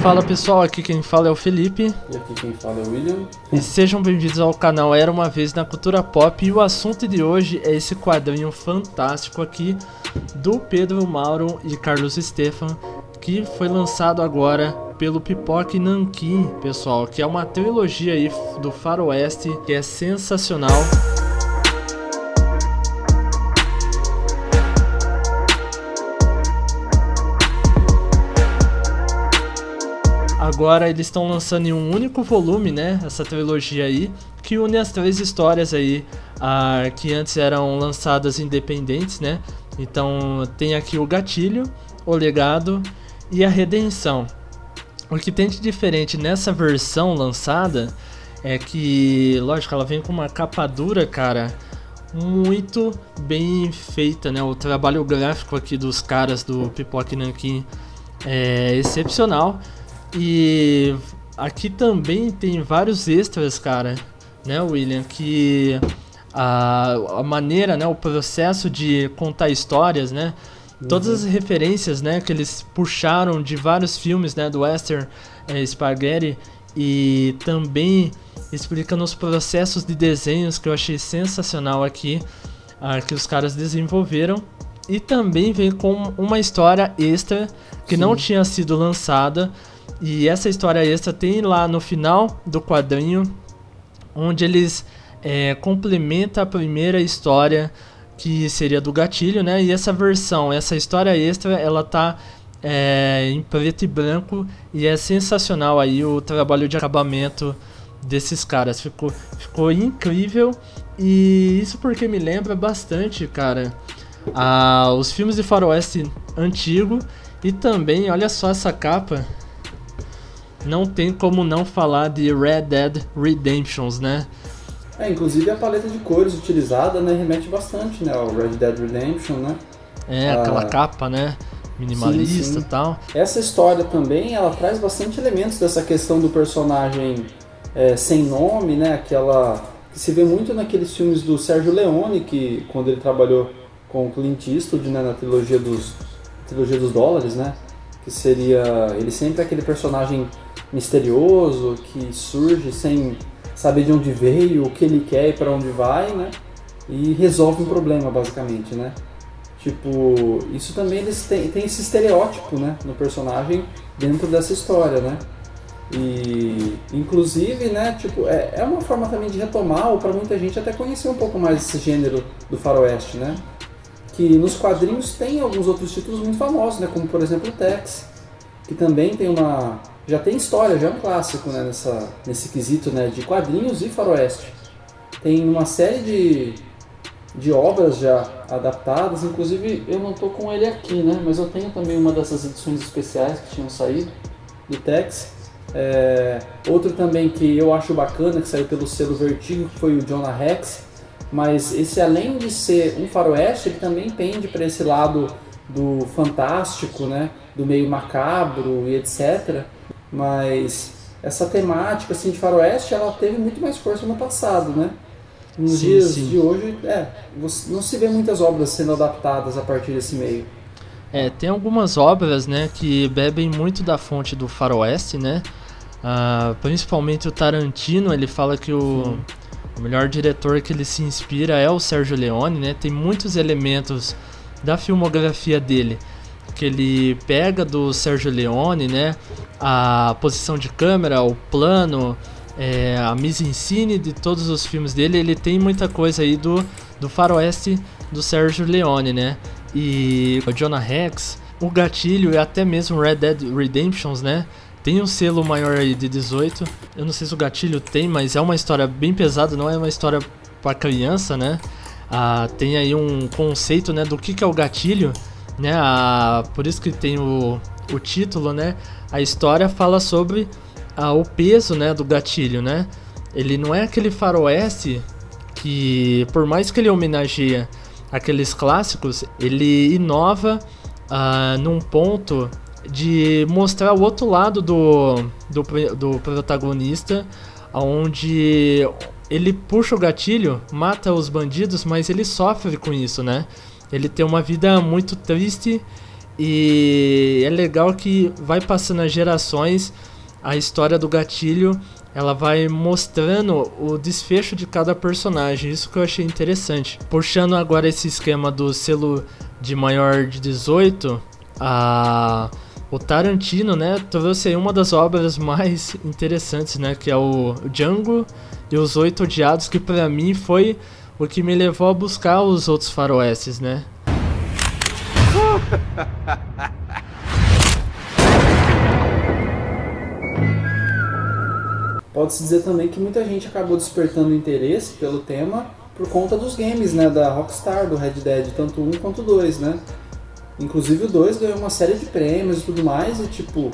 Fala pessoal, aqui quem fala é o Felipe. E aqui quem fala é o William. E sejam bem-vindos ao canal Era Uma Vez na Cultura Pop. E o assunto de hoje é esse quadrinho fantástico aqui do Pedro Mauro e Carlos Stefan, que foi lançado agora pelo Pipoca e Nanquim, pessoal, que é uma trilogia aí do Faroeste que é sensacional. Agora eles estão lançando em um único volume, né, essa trilogia aí, que une as três histórias aí, que antes eram lançadas independentes, né. Então tem aqui o Gatilho, o Legado e a Redenção. O que tem de diferente nessa versão lançada é que, lógico, ela vem com uma capa dura, cara, muito bem feita, né. O trabalho gráfico aqui dos caras do Pipoca e Nanquim é excepcional. E aqui também tem vários extras, cara, né, William, que a maneira, né, o processo de contar histórias, né, todas as referências, né, que eles puxaram de vários filmes, né, do Western Spaghetti, e também explicando os processos de desenhos que eu achei sensacional aqui, que os caras desenvolveram. E também vem com uma história extra que não tinha sido lançada. E essa história extra tem lá no final do quadrinho, onde eles complementam a primeira história, que seria do Gatilho, né? E essa história extra, ela tá em preto e branco, e é sensacional aí o trabalho de acabamento desses caras. Ficou incrível, e isso porque me lembra bastante, cara, os filmes de faroeste antigo. E também, olha só essa capa. Não tem como não falar de Red Dead Redemptions, né? Inclusive a paleta de cores utilizada, né, remete bastante, né, ao Red Dead Redemption, né? Aquela capa, né, minimalista e tal. Essa história também, ela traz bastante elementos dessa questão do personagem sem nome, né, aquela que se vê muito naqueles filmes do Sergio Leone, que quando ele trabalhou com o Clint Eastwood, né, na trilogia dos dólares, né? Que seria, ele sempre é aquele personagem misterioso, que surge sem saber de onde veio, o que ele quer e para onde vai, né? E resolve um problema, basicamente, né? Tipo, isso também eles têm esse estereótipo, né, no personagem dentro dessa história, né? E, inclusive, né, tipo, é uma forma também de retomar, ou para muita gente até conhecer um pouco mais esse gênero do faroeste, né? Que nos quadrinhos tem alguns outros títulos muito famosos, né? Como, por exemplo, o Tex, que também já tem história, já é um clássico, né? Nesse quesito, né? De quadrinhos e faroeste. Tem uma série de obras já adaptadas, inclusive eu não tô com ele aqui, né? Mas eu tenho também uma dessas edições especiais que tinham saído, do Tex. Outro também que eu acho bacana, que saiu pelo selo Vertigo, que foi o Jonah Rex. Mas esse, além de ser um faroeste, ele também pende para esse lado do fantástico, né? Do meio macabro e etc. Mas essa temática assim, de faroeste, ela teve muito mais força no passado, né? Nos dias de hoje, não se vê muitas obras sendo adaptadas a partir desse meio. Tem algumas obras, né, que bebem muito da fonte do faroeste, né? Principalmente o Tarantino, ele fala que o melhor diretor que ele se inspira é o Sergio Leone, né? Tem muitos elementos da filmografia dele que ele pega do Sergio Leone, né? A posição de câmera, o plano, a mise-en-scène de todos os filmes dele, ele tem muita coisa aí do faroeste do Sergio Leone, né? E o Jonah Rex, o Gatilho e até mesmo Red Dead Redemptions, né? Tem um selo maior aí de 18. Eu não sei se o Gatilho tem, mas é uma história bem pesada, não é uma história para criança, né? Tem aí um conceito, né, do que é o gatilho, né? Por isso que tem o título, né? A história fala sobre o peso, né, do gatilho, né? Ele não é aquele faroeste que, por mais que ele homenageia aqueles clássicos, ele inova num ponto de mostrar o outro lado do protagonista, onde ele puxa o gatilho, mata os bandidos, mas ele sofre com isso, né? Ele tem uma vida muito triste E é legal que vai passando as gerações, a história do Gatilho, ela vai mostrando o desfecho de cada personagem, isso que eu achei interessante. Puxando agora esse esquema do selo de maior de 18, o Tarantino, né, trouxe aí uma das obras mais interessantes, né, que é o Django e os Oito Odiados, que pra mim foi o que me levou a buscar os outros faroestes, né. Pode-se dizer também que muita gente acabou despertando interesse pelo tema por conta dos games, né, da Rockstar, do Red Dead, tanto o 1 quanto o 2, né. Inclusive o 2 ganhou uma série de prêmios e tudo mais, e tipo,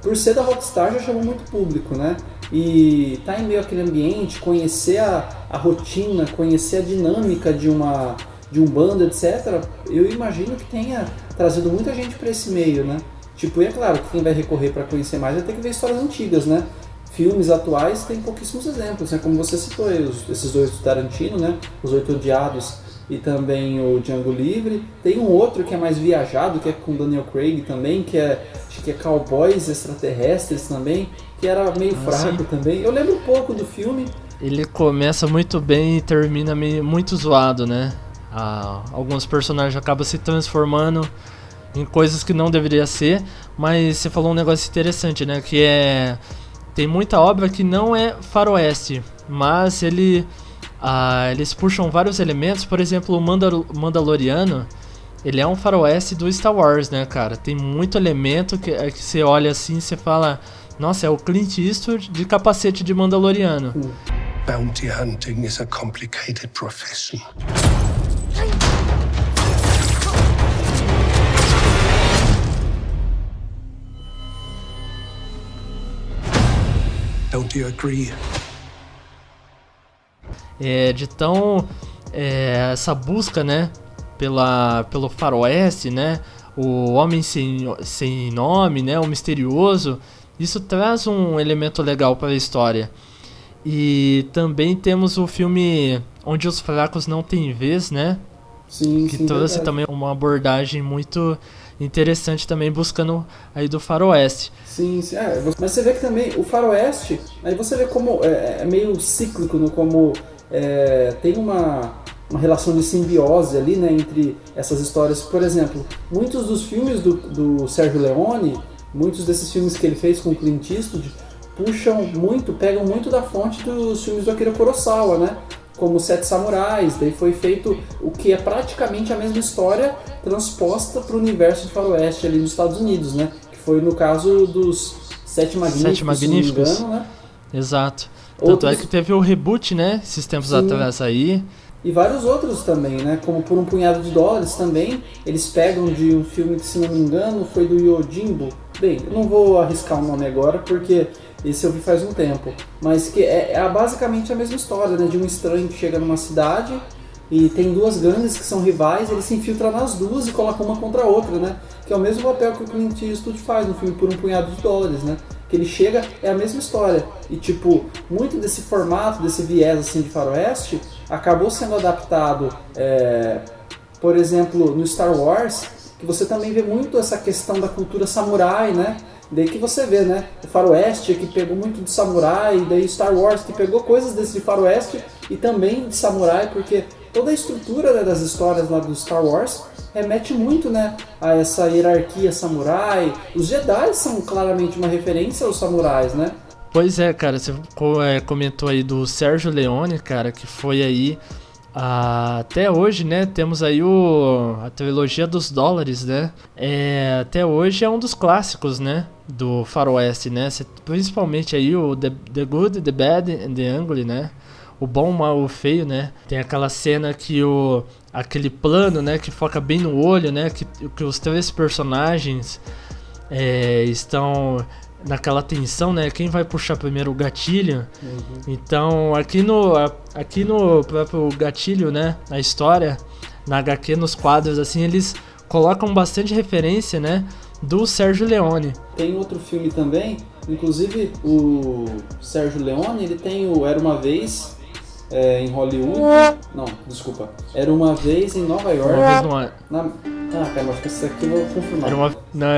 por ser da Rockstar já chamou muito público, né? E tá em meio àquele ambiente, conhecer a rotina, conhecer a dinâmica de um bando, etc., eu imagino que tenha trazido muita gente para esse meio, né? Tipo, e é claro que quem vai recorrer para conhecer mais vai ter que ver histórias antigas, né? Filmes atuais tem pouquíssimos exemplos, né? Como você citou aí, esses dois do Tarantino, né? Os Oito Odiados e também o Django Livre. Tem um outro que é mais viajado, que é com Daniel Craig também, acho que é Cowboys Extraterrestres também, que era meio fraco também. Eu lembro pouco do filme. Ele começa muito bem e termina muito zoado, né? Alguns personagens acabam se transformando em coisas que não deveria ser, mas você falou um negócio interessante, né? Que tem muita obra que não é faroeste, mas eles puxam vários elementos. Por exemplo, o Mandaloriano, ele é um faroeste do Star Wars, né, cara? Tem muito elemento que você olha assim e você fala, nossa, é o Clint Eastwood de capacete de Mandaloriano. Bounty hunting is a complicated profession. Don't you agree? Essa busca, né, pelo faroeste, né, o homem sem nome, né, o misterioso, isso traz um elemento legal para a história. E também temos o filme Onde os Fracos Não Têm Vez, né, que trouxe também uma abordagem muito interessante também, buscando aí do faroeste. Sim. Mas você vê que também o faroeste, aí você vê como é meio cíclico, no como tem uma relação de simbiose ali, né, entre essas histórias. Por exemplo, muitos dos filmes do Sergio Leone, muitos desses filmes que ele fez com o Clint Eastwood, pegam muito da fonte dos filmes do Akira Kurosawa, né? Como Sete Samurais, daí foi feito o que é praticamente a mesma história transposta para o universo de faroeste ali nos Estados Unidos, né? Que foi no caso dos Sete Magníficos, se não me engano, né? Exato. Tanto é que teve o reboot, né? Esses tempos atrás aí. E vários outros também, né? Como Por um Punhado de Dólares também. Eles pegam de um filme que, se não me engano, foi do Yojimbo. Bem, eu não vou arriscar o nome agora, porque esse eu vi faz um tempo. Mas que é basicamente a mesma história, né? De um estranho que chega numa cidade e tem duas gangues que são rivais, ele se infiltra nas duas e coloca uma contra a outra, né? Que é o mesmo papel que o Clint Eastwood faz no filme Por um Punhado de Dólares, né? Que ele chega, é a mesma história. E tipo, muito desse formato, desse viés assim de faroeste, acabou sendo adaptado, por exemplo, no Star Wars, que você também vê muito essa questão da cultura samurai, né? Daí que você vê, né? O faroeste que pegou muito de samurai, e daí Star Wars que pegou coisas desse de faroeste e também de samurai, porque toda a estrutura, né, das histórias lá do Star Wars remete muito, né, a essa hierarquia samurai. Os Jedi são claramente uma referência aos samurais, né? Pois é, cara, você comentou aí do Sergio Leone, cara, que foi aí até hoje, né, temos aí a trilogia dos dólares, né, até hoje é um dos clássicos, né, do faroeste, né, principalmente aí o The Good, The Bad and The Ugly, né, o bom, o mal, o feio, né, tem aquela cena que aquele plano, né, que foca bem no olho, né, que os três personagens estão naquela tensão, né? Quem vai puxar primeiro o gatilho? Uhum. Então, aqui no próprio gatilho, né? Na história, na HQ, nos quadros, assim, eles colocam bastante referência, né? Do Sergio Leone. Tem outro filme também, inclusive o Sergio Leone, ele tem o Era Uma Vez, em Hollywood. Não, desculpa. Era uma vez em Nova York. Uma vez no... Cara, mas isso aqui eu vou confirmar.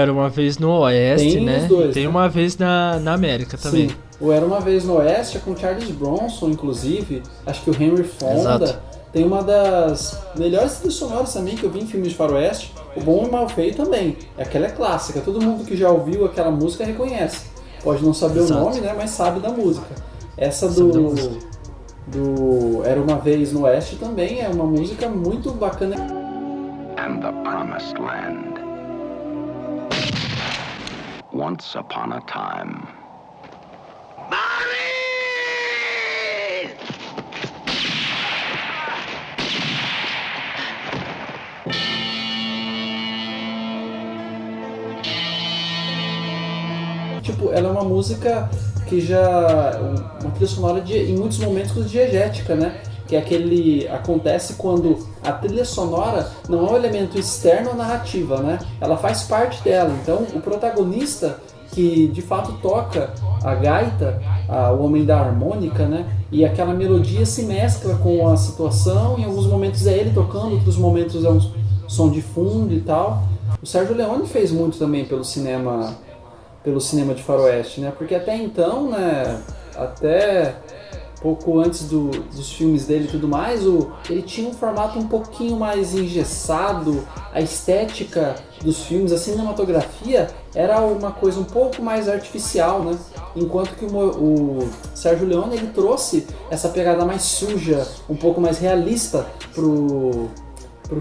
Era uma vez no Oeste, tem né? Os dois, tem né? uma vez na América também. Sim. O Era Uma Vez no Oeste é com Charles Bronson, inclusive. Acho que o Henry Fonda. Exato. Tem uma das melhores trilhas sonoras também que eu vi em filmes de faroeste. O Bom e Mal Feio também. Aquela é clássica. Todo mundo que já ouviu aquela música reconhece. Pode não saber Exato. o nome, né? Mas sabe da música. Essa do Era Uma Vez no Oeste também é uma música muito bacana. And the Promised Land. Once upon a time. Tipo, ela é uma música que já... uma trilha sonora em muitos momentos diegética, né? Que é acontece quando a trilha sonora não é um elemento externo à narrativa, né? Ela faz parte dela. Então, o protagonista que de fato toca a gaita, o homem da harmônica, né? E aquela melodia se mescla com a situação. Em alguns momentos é ele tocando, outros momentos é um som de fundo e tal. O Sérgio Leone fez muito também pelo cinema de faroeste, né? Porque até então, né? Até pouco antes dos filmes dele e tudo mais, ele tinha um formato um pouquinho mais engessado, a estética dos filmes, a cinematografia era uma coisa um pouco mais artificial, né? Enquanto que o Sérgio Leone, ele trouxe essa pegada mais suja, um pouco mais realista pro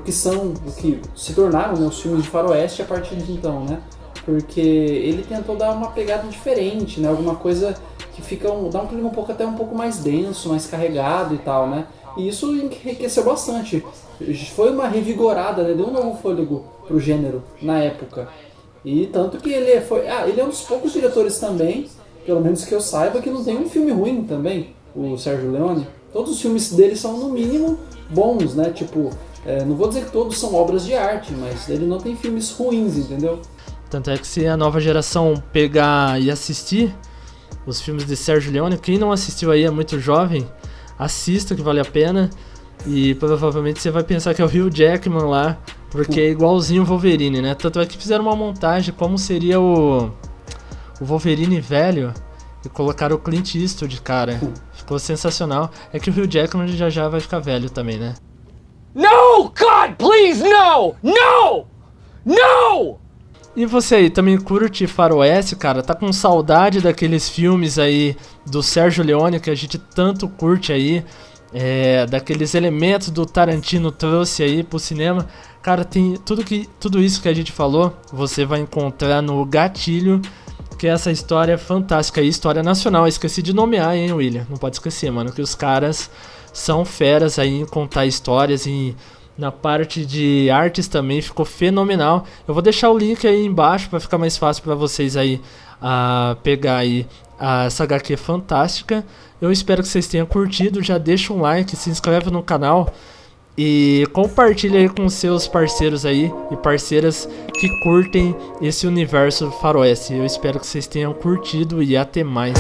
que se tornaram, né, os filmes de faroeste a partir de então, né? Porque ele tentou dar uma pegada diferente, né? Alguma coisa que dá um clima até um pouco mais denso, mais carregado e tal, né? E isso enriqueceu bastante. Foi uma revigorada, né? Deu um novo fôlego pro gênero na época. E tanto que ele é um dos poucos diretores também, pelo menos que eu saiba, que não tem um filme ruim também, o Sérgio Leone. Todos os filmes dele são, no mínimo, bons, né? Tipo, não vou dizer que todos são obras de arte, mas ele não tem filmes ruins, entendeu? Tanto é que se a nova geração pegar e assistir os filmes de Sérgio Leone, quem não assistiu aí é muito jovem, assista que vale a pena. E provavelmente você vai pensar que é o Hugh Jackman lá, porque é igualzinho o Wolverine, né? Tanto é que fizeram uma montagem como seria o Wolverine velho e colocaram o Clint Eastwood, cara. Ficou sensacional. É que o Hugh Jackman já vai ficar velho também, né? No! God, please, no! No! No! E você aí, também curte faroeste, cara? Tá com saudade daqueles filmes aí do Sérgio Leone que a gente tanto curte aí? Daqueles elementos do Tarantino trouxe aí pro cinema? Cara, tem tudo isso que a gente falou, você vai encontrar no Gatilho, que é essa história fantástica aí, história nacional. Eu esqueci de nomear, hein, William? Não pode esquecer, mano, que os caras são feras aí em contar histórias e... Na parte de artes também ficou fenomenal. Eu vou deixar o link aí embaixo para ficar mais fácil para vocês aí pegar aí essa HQ fantástica. Eu espero que vocês tenham curtido. Já deixa um like, se inscreve no canal e compartilha aí com seus parceiros aí e parceiras que curtem esse universo faroeste. Eu espero que vocês tenham curtido e até mais.